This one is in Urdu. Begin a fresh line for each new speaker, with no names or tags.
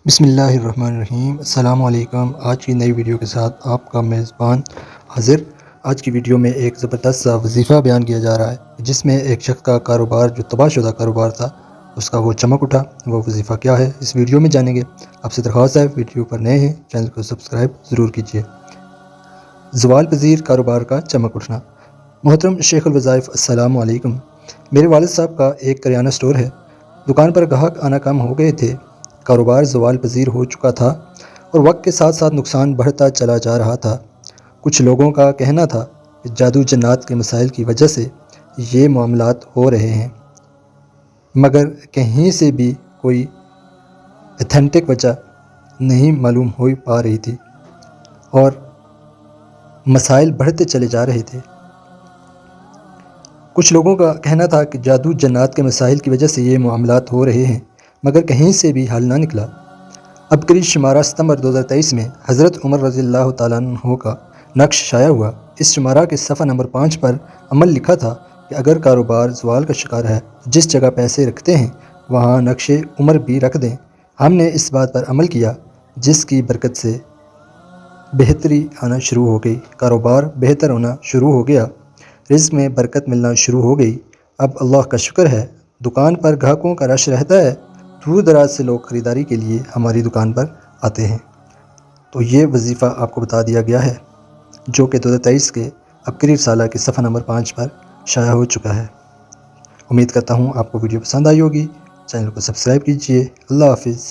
بسم اللہ الرحمن الرحیم۔ السلام علیکم۔ آج کی نئی ویڈیو کے ساتھ آپ کا میزبان حاضر۔ آج کی ویڈیو میں ایک زبردست سا وظیفہ بیان کیا جا رہا ہے جس میں ایک شخص کا کاروبار جو تباہ شدہ کاروبار تھا اس کا وہ چمک اٹھا۔ وہ وظیفہ کیا ہے اس ویڈیو میں جانیں گے۔ آپ سے درخواست ہے ویڈیو پر نئے ہیں چینل کو سبسکرائب ضرور کیجیے۔ زوال پذیر کاروبار کا چمک اٹھنا۔ محترم شیخ الوظائف، السلام علیکم۔ میرے والد صاحب کا ایک کریانہ سٹور ہے۔ دکان پر گاہک آنا کم ہو گئے تھے، کاروبار زوال پذیر ہو چکا تھا اور وقت کے ساتھ ساتھ نقصان بڑھتا چلا جا رہا تھا۔ کچھ لوگوں کا کہنا تھا کہ جادو جنات کے مسائل کی وجہ سے یہ معاملات ہو رہے ہیں، مگر کہیں سے بھی کوئی ایتھینٹک وجہ نہیں معلوم ہو پا رہی تھی اور مسائل بڑھتے چلے جا رہے تھے۔ کچھ لوگوں کا کہنا تھا کہ جادو جنات کے مسائل کی وجہ سے یہ معاملات ہو رہے ہیں، مگر کہیں سے بھی حل نہ نکلا۔ اب قریب شمارہ ستمبر 2023 میں حضرت عمر رضی اللہ تعالیٰ عنہ کا نقش شائع ہوا۔ اس شمارہ کے صفحہ نمبر 5 پر عمل لکھا تھا کہ اگر کاروبار زوال کا شکار ہے، جس جگہ پیسے رکھتے ہیں وہاں نقش عمر بھی رکھ دیں۔ ہم نے اس بات پر عمل کیا جس کی برکت سے بہتری آنا شروع ہو گئی، کاروبار بہتر ہونا شروع ہو گیا، رزق میں برکت ملنا شروع ہو گئی۔ اب اللہ کا شکر ہے دکان پر گاہکوں کا رش رہتا ہے، دور دراز سے لوگ خریداری کے لیے ہماری دکان پر آتے ہیں۔ تو یہ وظیفہ آپ کو بتا دیا گیا ہے جو کہ 2023 کے اب قریب سالہ کے صفحہ نمبر 5 پر شائع ہو چکا ہے۔ امید کرتا ہوں آپ کو ویڈیو پسند آئی ہوگی۔ چینل کو سبسکرائب کیجیے۔ اللہ حافظ۔